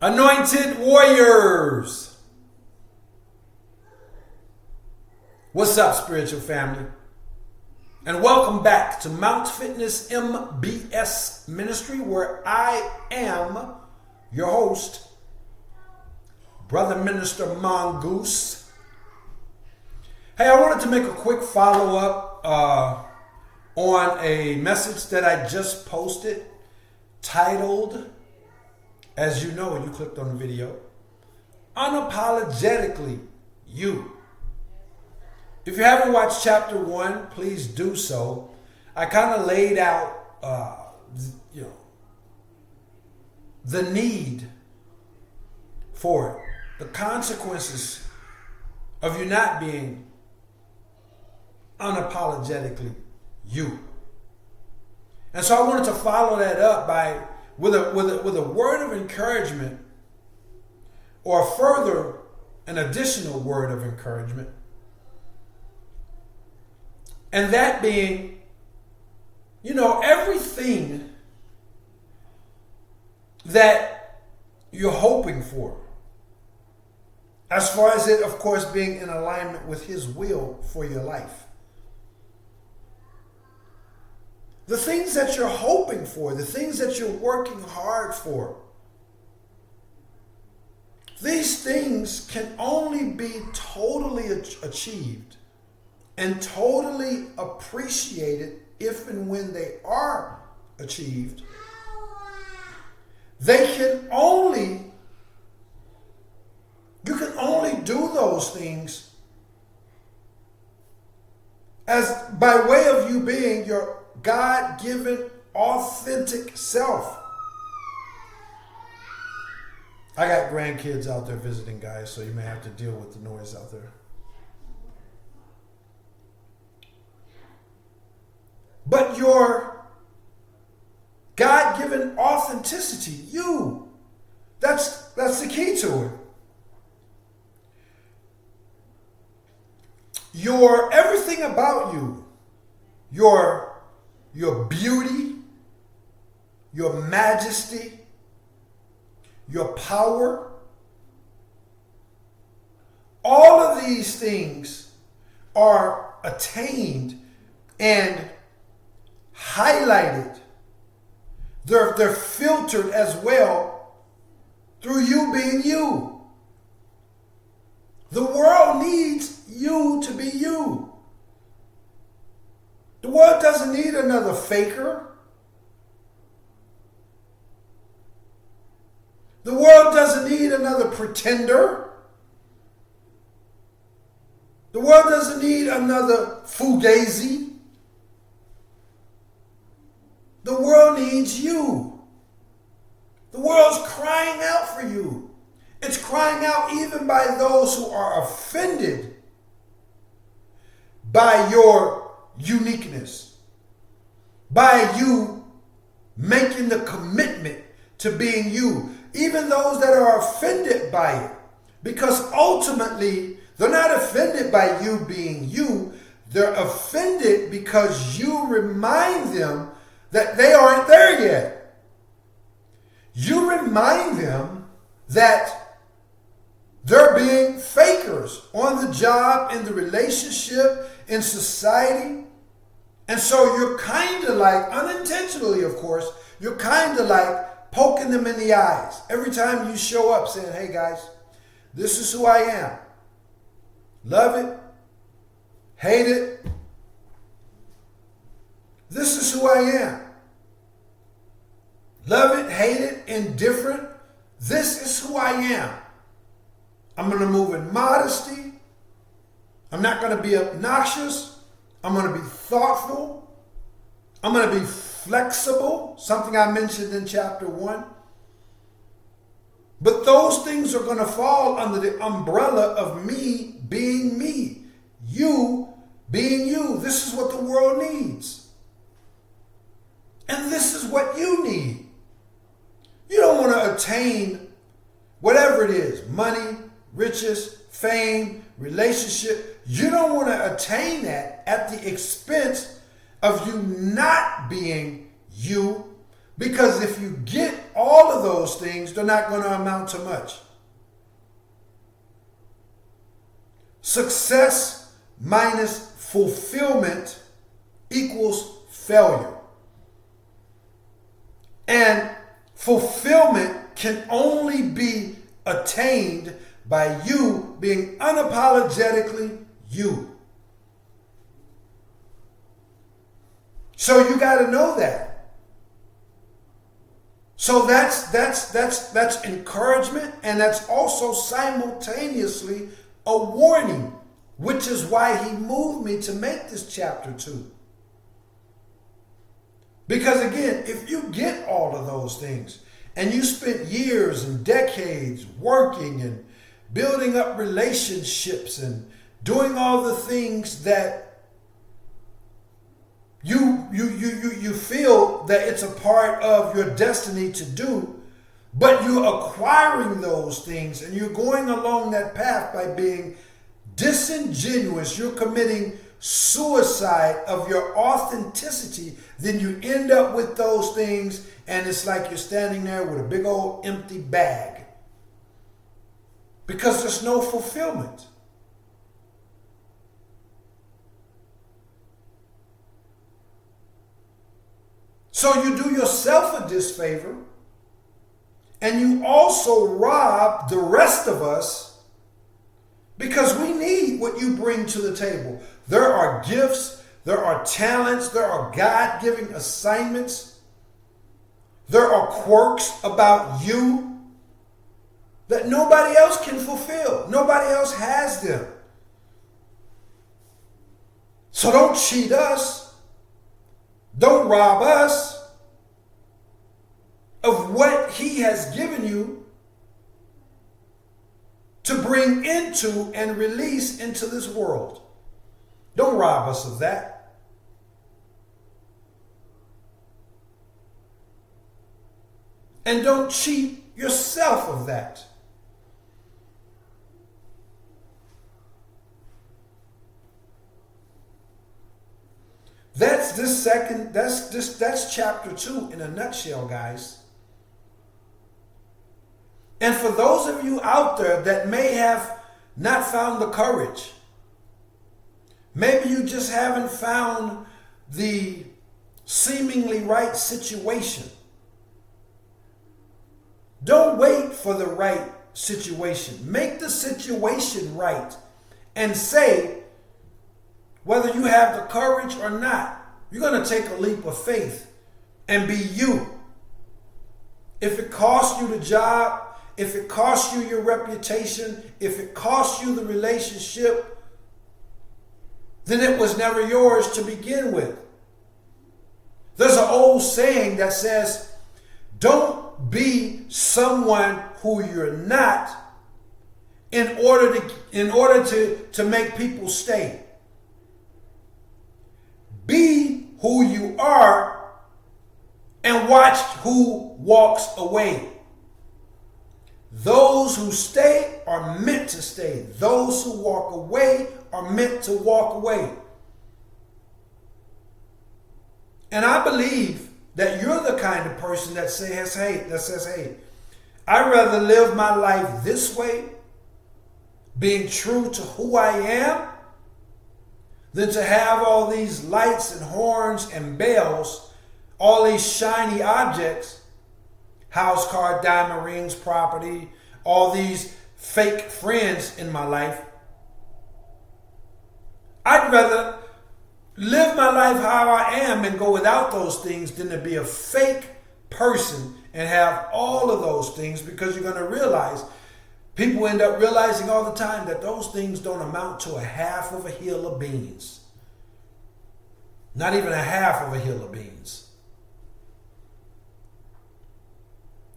Anointed warriors. What's up, spiritual family? And welcome back to Mount Fitness MBS Ministry, where I am your host, Brother Minister Mongoose. Hey, I wanted to make a quick follow-up on a message that I just posted titled, as you know when you clicked on the video, Unapologetically You. If you haven't watched chapter 1, please do so. I kind of laid out, the need for it, the consequences of you not being unapologetically you. And so I wanted to follow that up with a word of encouragement, or further, an additional word of encouragement. And that being, everything that you're hoping for, as far as it, of course, being in alignment with His will for your life. The things that you're hoping for, the things that you're working hard for, these things can only be totally achieved and totally appreciated if and when they are achieved. You can only do those things as by way of you being your God-given, authentic self. I got grandkids out there visiting, guys, so you may have to deal with the noise out there. But your God-given authenticity, that's the key to it. Everything about you, your beauty, your majesty, your power, all of these things are attained and highlighted. They're filtered as well through you being you. The world needs you to be you. The world doesn't need another faker. The world doesn't need another pretender. The world doesn't need another fugazi. The world needs you. The world's crying out for you. It's crying out even by those who are offended by your uniqueness, by you making the commitment to being you. Even those that are offended by it, because ultimately they're not offended by you being you. They're offended because you remind them that they aren't there yet. You remind them that they're being fakers on the job, in the relationship, in society. And so you're kind of like, unintentionally of course, you're kind of like poking them in the eyes every time you show up saying, hey guys, this is who I am. Love it, hate it. This is who I am. Love it, hate it, indifferent. This is who I am. I'm going to move in modesty. I'm not going to be obnoxious. I'm going to be thoughtful. I'm going to be flexible, something I mentioned in chapter 1. But those things are going to fall under the umbrella of me being me. You being you. This is what the world needs. And this is what you need. You don't want to attain whatever it is, money, riches, fame, relationship. You don't want to attain that at the expense of you not being you, because if you get all of those things, they're not going to amount to much. Success minus fulfillment equals failure. And fulfillment can only be attained by you being unapologetically you. So you got to know that. So that's encouragement, and that's also simultaneously a warning, which is why he moved me to make this chapter 2. Because again, if you get all of those things and you spent years and decades working and building up relationships and doing all the things that you feel that it's a part of your destiny to do, but you're acquiring those things and you're going along that path by being disingenuous, you're committing suicide of your authenticity, then you end up with those things and it's like you're standing there with a big old empty bag because there's no fulfillment. So you do yourself a disfavor, and you also rob the rest of us, because we need what you bring to the table. There are gifts, there are talents, there are God-given assignments, there are quirks about you that nobody else can fulfill. Nobody else has them. So don't cheat us. Don't rob us of what he has given you to bring into and release into this world. Don't rob us of that. And don't cheat yourself of that. That's chapter 2 in a nutshell, guys. And for those of you out there that may have not found the courage, maybe you just haven't found the seemingly right situation. Don't wait for the right situation. Make the situation right and say, whether you have the courage or not, you're going to take a leap of faith and be you. If it costs you the job, if it costs you your reputation, if it costs you the relationship, then it was never yours to begin with. There's an old saying that says, don't be someone who you're not in order to make people stay. Be who you are and watch who walks away. Those who stay are meant to stay. Those who walk away are meant to walk away. And I believe that you're the kind of person that says, hey, I'd rather live my life this way, being true to who I am, than to have all these lights and horns and bells, all these shiny objects, house, car, diamond rings, property, all these fake friends in my life. I'd rather live my life how I am and go without those things than to be a fake person and have all of those things, because you're going to realize, people end up realizing all the time that those things don't amount to a half of a hill of beans. Not even a half of a hill of beans.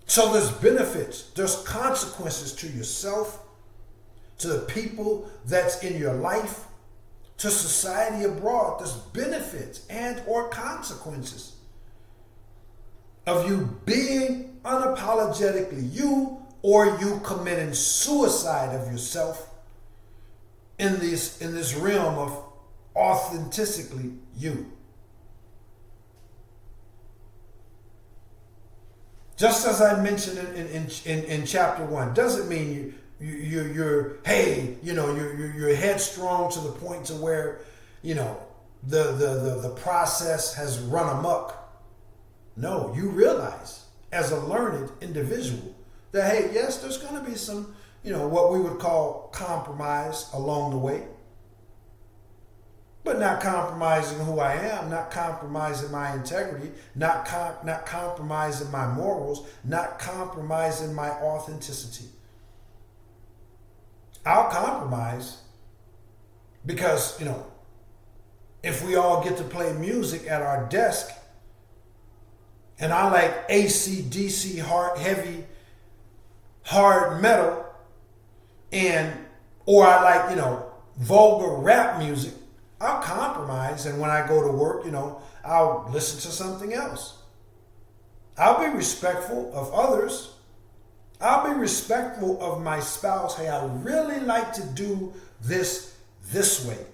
So there's benefits, there's consequences to yourself, to the people that's in your life, to society abroad. There's benefits and or consequences of you being unapologetically you, or you committing suicide of yourself in this realm of authentically you. Just as I mentioned in chapter 1, doesn't mean you're hey, you're headstrong to the point to where, the process has run amok. No, you realize as a learned individual that, hey, yes, there's going to be some, what we would call compromise along the way. But not compromising who I am, not compromising my integrity, not compromising my morals, not compromising my authenticity. I'll compromise because, if we all get to play music at our desk and I like AC/DC, hard metal, or I like, vulgar rap music, I'll compromise, and when I go to work, I'll listen to something else. I'll be respectful of others. I'll be respectful of my spouse. Hey, I really like to do this way.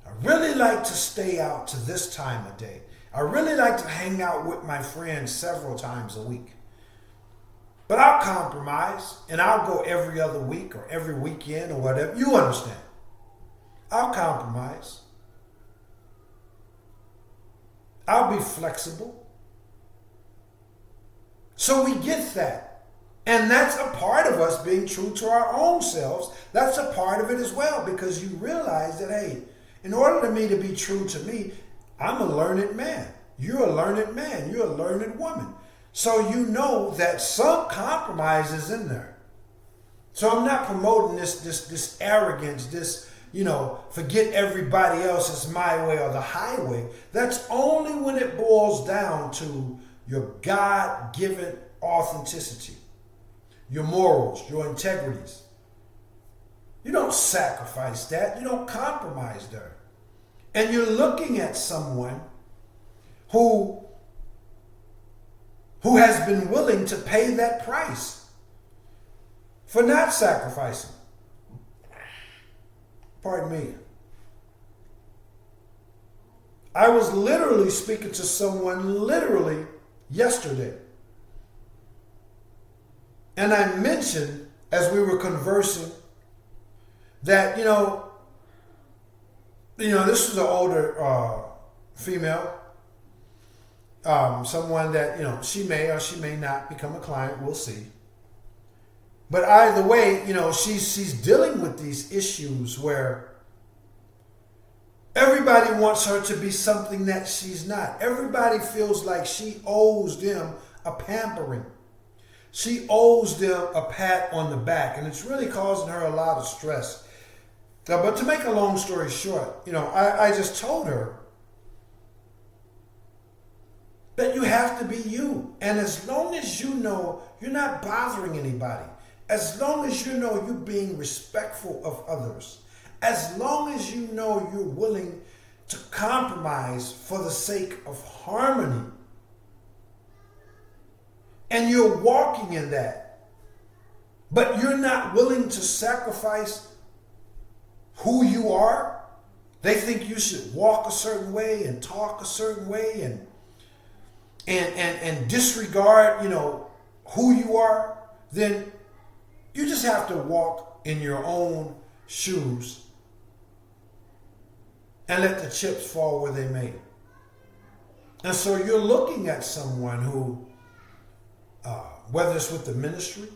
I really like to stay out to this time of day. I really like to hang out with my friends several times a week. But I'll compromise, and I'll go every other week or every weekend or whatever. You understand. I'll compromise. I'll be flexible. So we get that. And that's a part of us being true to our own selves. That's a part of it as well, because you realize that, hey, in order for me to be true to me, I'm a learned man. You're a learned man. You're a learned woman. So you know that some compromise is in there. So I'm not promoting this arrogance, this, forget everybody else, it's my way or the highway. That's only when it boils down to your God-given authenticity, your morals, your integrities. You don't sacrifice that. You don't compromise there. And you're looking at someone who has been willing to pay that price for not sacrificing. Pardon me. I was literally speaking to someone yesterday. And I mentioned, as we were conversing, that, this was an older female, someone that, she may or she may not become a client, we'll see. But either way, she's dealing with these issues where everybody wants her to be something that she's not. Everybody feels like she owes them a pampering. She owes them a pat on the back, and it's really causing her a lot of stress. But to make a long story short, I just told her that you have to be you. And as long as you know you're not bothering anybody, as long as you know you're being respectful of others, as long as you know you're willing to compromise for the sake of harmony, and you're walking in that, but you're not willing to sacrifice who you are. They think you should walk a certain way and talk a certain way and disregard, who you are. Then you just have to walk in your own shoes and let the chips fall where they may. And so you're looking at someone who, whether it's with the ministry,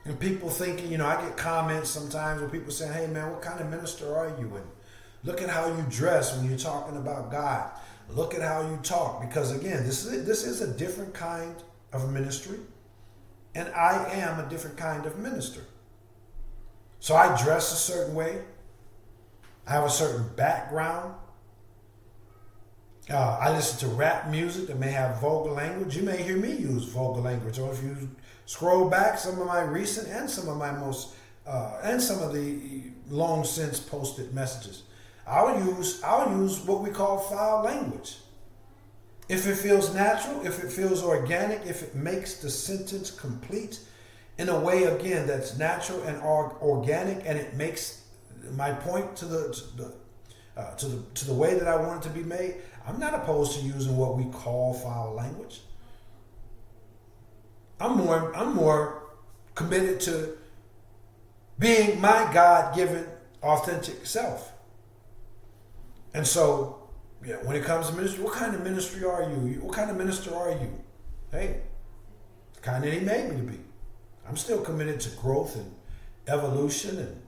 and people thinking, I get comments sometimes where people saying, hey man, what kind of minister are you? And look at how you dress when you're talking about God. Look at how you talk. Because again, this is a different kind of ministry. And I am a different kind of minister. So I dress a certain way. I have a certain background. I listen to rap music that may have vulgar language. You may hear me use vulgar language. Or if you scroll back some of my recent and some of my most, and some of the long since posted messages, I'll use what we call foul language. If it feels natural, if it feels organic, if it makes the sentence complete in a way, again, that's natural and organic, and it makes my point to the way that I want it to be made, I'm not opposed to using what we call foul language. I'm more committed to being my God-given authentic self. And so, yeah, when it comes to ministry, what kind of ministry are you? What kind of minister are you? Hey, the kind that he made me to be. I'm still committed to growth and evolution and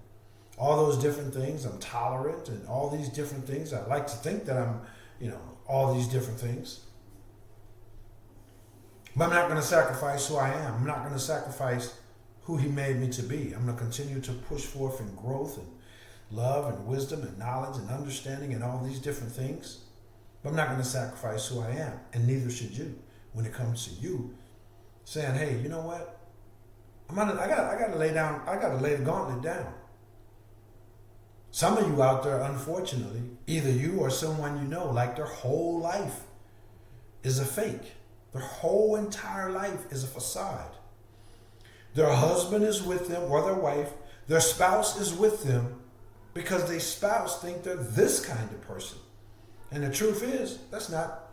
all those different things. I'm tolerant and all these different things. I like to think that I'm, all these different things. But I'm not going to sacrifice who I am. I'm not going to sacrifice who he made me to be. I'm going to continue to push forth in growth and love and wisdom and knowledge and understanding and all these different things. But I'm not going to sacrifice who I am, and neither should you. When it comes to you saying, hey, you know what? I gotta lay the gauntlet down. Some of you out there, unfortunately, either you or someone you know, like their whole life is a fake. Their whole entire life is a facade. Their husband is with them, or their wife. Their spouse is with them because their spouse think they're this kind of person. And the truth is, it's not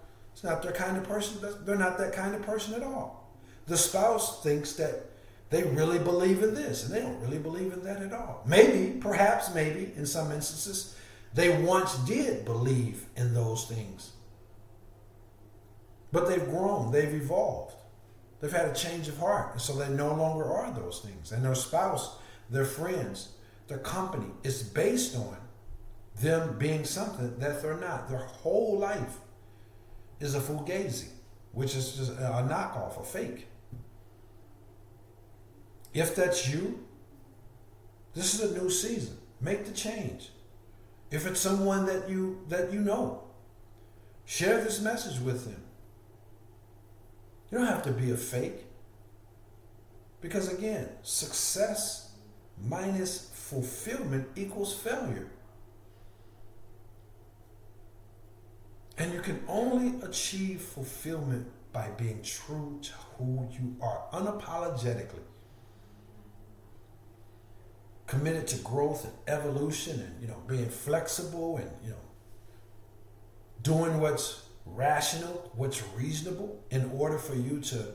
their kind of person. They're not that kind of person at all. The spouse thinks that they really believe in this, and they don't really believe in that at all. Perhaps, in some instances, they once did believe in those things. But they've grown, they've evolved. They've had a change of heart, and so they no longer are those things. And their spouse, their friends, their company is based on them being something that they're not. Their whole life is a fugazi, which is just a knockoff, a fake. If that's you, this is a new season. Make the change. If it's someone that you know, share this message with them. You don't have to be a fake. Because again, success minus fulfillment equals failure. And you can only achieve fulfillment by being true to who you are, unapologetically. Committed to growth and evolution and, being flexible and, doing what's rational, what's reasonable in order for you to,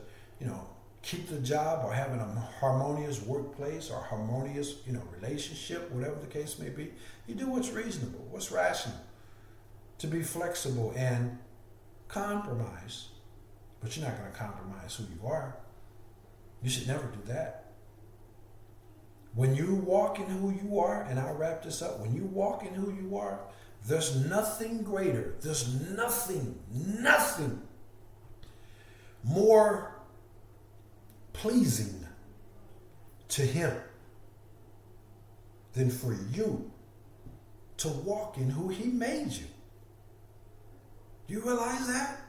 keep the job or having a harmonious workplace or harmonious, relationship, whatever the case may be. You do what's reasonable, what's rational, to be flexible and compromise. But you're not going to compromise who you are. You should never do that. When you walk in who you are, and I'll wrap this up, when you walk in who you are, there's nothing greater, there's nothing more pleasing to him than for you to walk in who he made you. Do you realize that?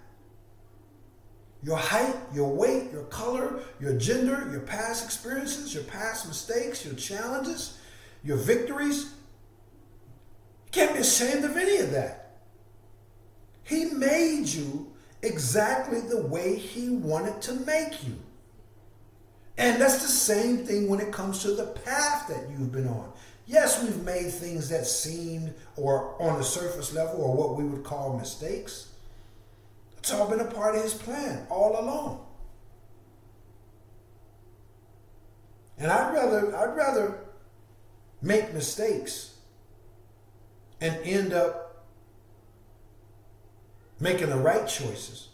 Your height, your weight, your color, your gender, your past experiences, your past mistakes, your challenges, your victories. You can't be ashamed of any of that. He made you exactly the way he wanted to make you. And that's the same thing when it comes to the path that you've been on. Yes, we've made things that seemed or on the surface level or what we would call mistakes. It's all been a part of his plan all along. And I'd rather make mistakes and end up making the right choices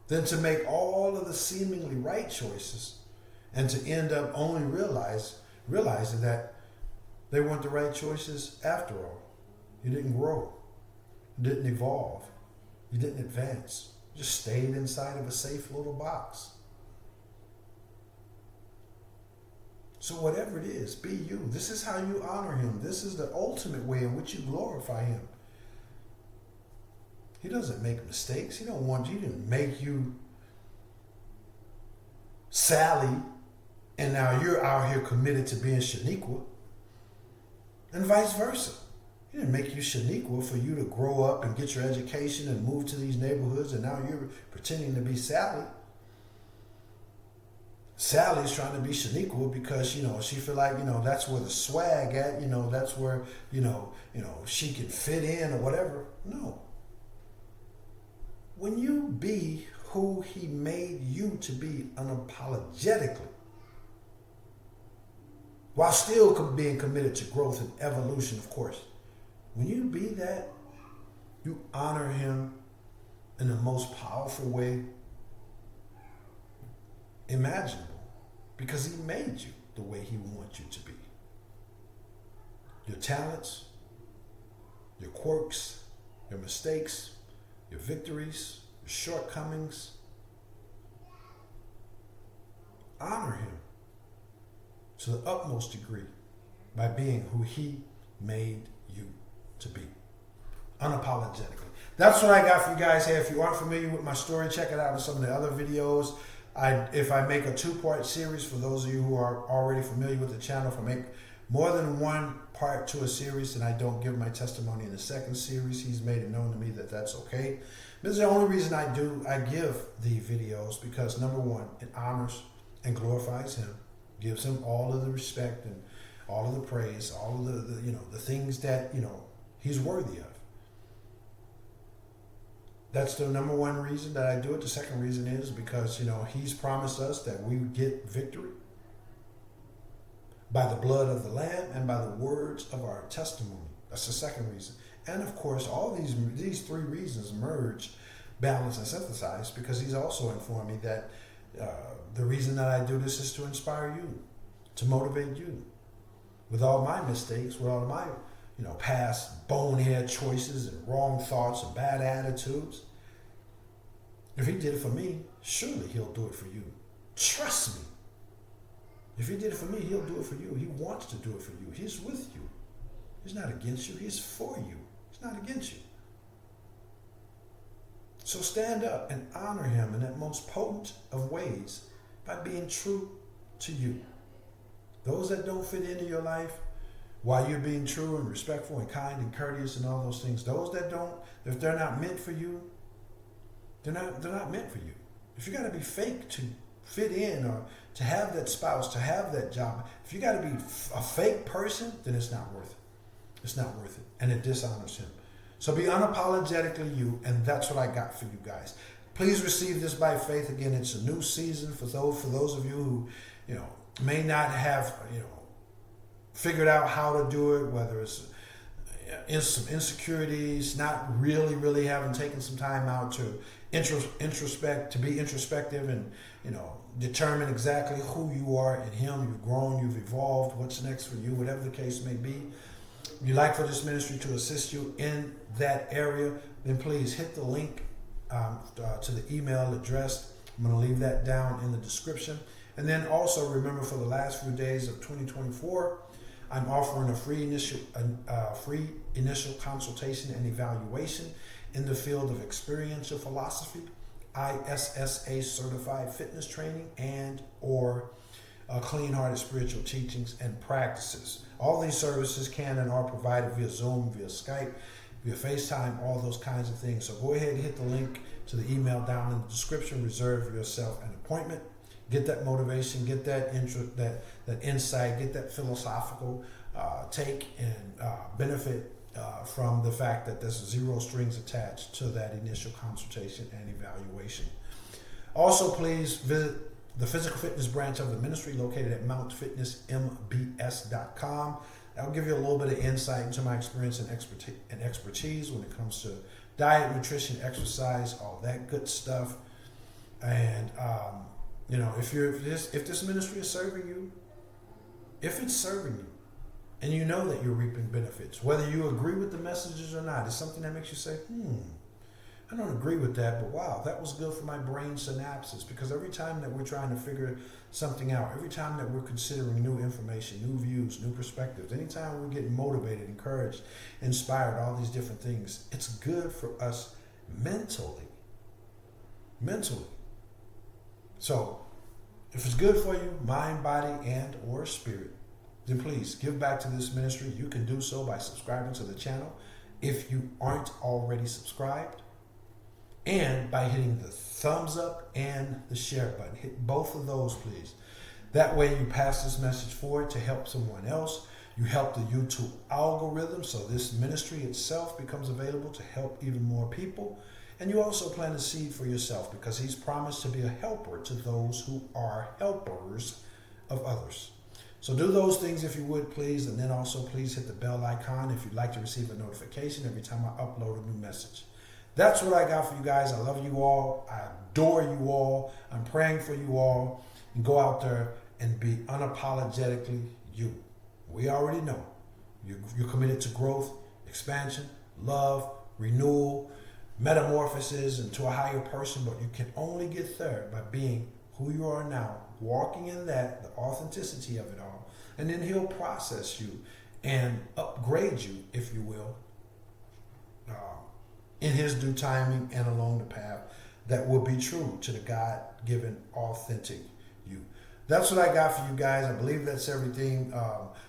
than to make all of the seemingly right choices and to end up only realizing that they weren't the right choices after all. You didn't grow. You didn't evolve. You didn't advance. You just stayed inside of a safe little box. So whatever it is, be you. This is how you honor him. This is the ultimate way in which you glorify him. He doesn't make mistakes. He didn't make you Sally, and now you're out here committed to being Shaniqua, and vice versa. He didn't make you Shaniqua for you to grow up and get your education and move to these neighborhoods, and now you're pretending to be Sally. Sally's trying to be Shaniqua because, she feel like, that's where the swag at, that's where, she can fit in or whatever. No. When you be who he made you to be unapologetically, while still being committed to growth and evolution, of course. When you be that, you honor him in the most powerful way imaginable, because he made you the way he wants you to be. Your talents, your quirks, your mistakes, your victories, your shortcomings. Honor him to the utmost degree by being who he made you to be. Unapologetically. That's what I got for you guys here. If you aren't familiar with my story, check it out in some of the other videos. If I make a two-part series, for those of you who are already familiar with the channel, if I make more than one part to a series and I don't give my testimony in the second series, he's made it known to me that that's okay. This is the only reason I give the videos, because number one, it honors and glorifies him, gives him all of the respect and all of the praise, all of the things that he's worthy of. That's the number one reason that I do it. The second reason is because he's promised us that we get victory by the blood of the Lamb and by the words of our testimony. That's the second reason. And of course, all these three reasons merge, balance, and synthesize, because he's also informed me that the reason that I do this is to inspire you, to motivate you. With all my mistakes, with all my past bonehead choices and wrong thoughts and bad attitudes, if he did it for me, surely he'll do it for you. Trust me. If he did it for me, he'll do it for you. He wants to do it for you. He's with you. He's not against you. He's for you. He's not against you. So stand up and honor him in that most potent of ways by being true to you. Those that don't fit into your life, while you're being true and respectful and kind and courteous and all those things, those that don't, if they're not meant for you, they're not meant for you. If you got to be fake to fit in, or to have that spouse, to have that job, if you got to be a fake person, then it's not worth it. It's not worth it, and it dishonors him. So be unapologetically you, and that's what I got for you guys. Please receive this by faith. Again, it's a new season for those of you who may not have figured out how to do it, whether it's some insecurities, not really having taken some time out to introspect, to be introspective and determine exactly who you are in him. You've grown, you've evolved, what's next for you, whatever the case may be. If you'd like for this ministry to assist you in that area, then please hit the link to the email address. I'm going to leave that down in the description. And then also remember, for the last few days of 2024, I'm offering a free initial consultation and evaluation in the field of experiential philosophy, ISSA certified fitness training, and or clean-hearted spiritual teachings and practices. All these services can and are provided via Zoom, via Skype, via FaceTime, all those kinds of things. So go ahead and hit the link to the email down in the description. Reserve yourself an appointment. Get that motivation, get that interest, that insight, get that philosophical take and benefit from the fact that there's zero strings attached to that initial consultation and evaluation. Also, please visit the physical fitness branch of the ministry located at mountfitnessmbs.com. That'll give you a little bit of insight into my experience and expertise when it comes to diet, nutrition, exercise, all that good stuff. And if this ministry is serving you, if it's serving you, and you know that you're reaping benefits, whether you agree with the messages or not, it's something that makes you say, I don't agree with that, but wow, that was good for my brain synapses. Because every time that we're trying to figure something out, every time that we're considering new information, new views, new perspectives, anytime we're getting motivated, encouraged, inspired, all these different things, it's good for us mentally. So if it's good for you, mind, body, and or spirit, then please give back to this ministry. You can do so by subscribing to the channel if you aren't already subscribed, and by hitting the thumbs up and the share button. Hit both of those, please. That way you pass this message forward to help someone else. You help the YouTube algorithm, so this ministry itself becomes available to help even more people. And you also plant a seed for yourself because he's promised to be a helper to those who are helpers of others. So do those things if you would, please. And then also please hit the bell icon if you'd like to receive a notification every time I upload a new message. That's what I got for you guys. I love you all. I adore you all. I'm praying for you all. And go out there and be unapologetically you. We already know. You're committed to growth, expansion, love, renewal, metamorphosis into a higher person, but you can only get there by being who you are now, walking in that, the authenticity of it all. And then he'll process you and upgrade you, if you will, in his due timing and along the path that will be true to the God-given, authentic you. That's what I got for you guys. I believe that's everything.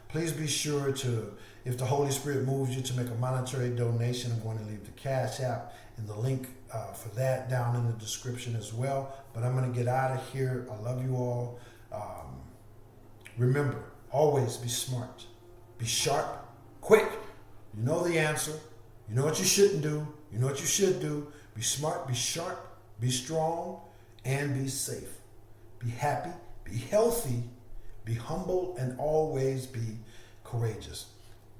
Please be sure to, if the Holy Spirit moves you to make a monetary donation, I'm going to leave the Cash App and the link for that down in the description as well. But I'm going to get out of here. I love you all. Remember, always be smart, be sharp, quick. You know the answer. You know what you shouldn't do. You know what you should do. Be smart, be sharp, be strong, and be safe. Be happy, be healthy, be humble, and always be courageous.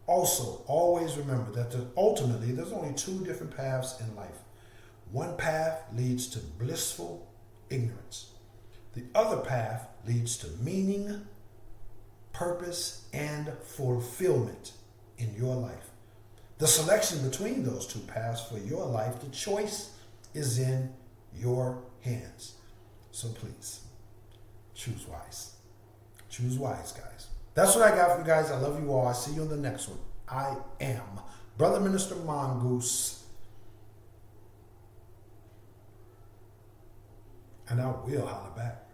Also, always remember that ultimately there's only two different paths in life. One path leads to blissful ignorance. The other path leads to meaning, purpose, and fulfillment in your life. The selection between those two paths for your life, the choice is in your hands. So please, choose wise. Choose wise, guys. That's what I got for you guys. I love you all. I see you on the next one. I am Brother Minister Mongoose. And I will holler back.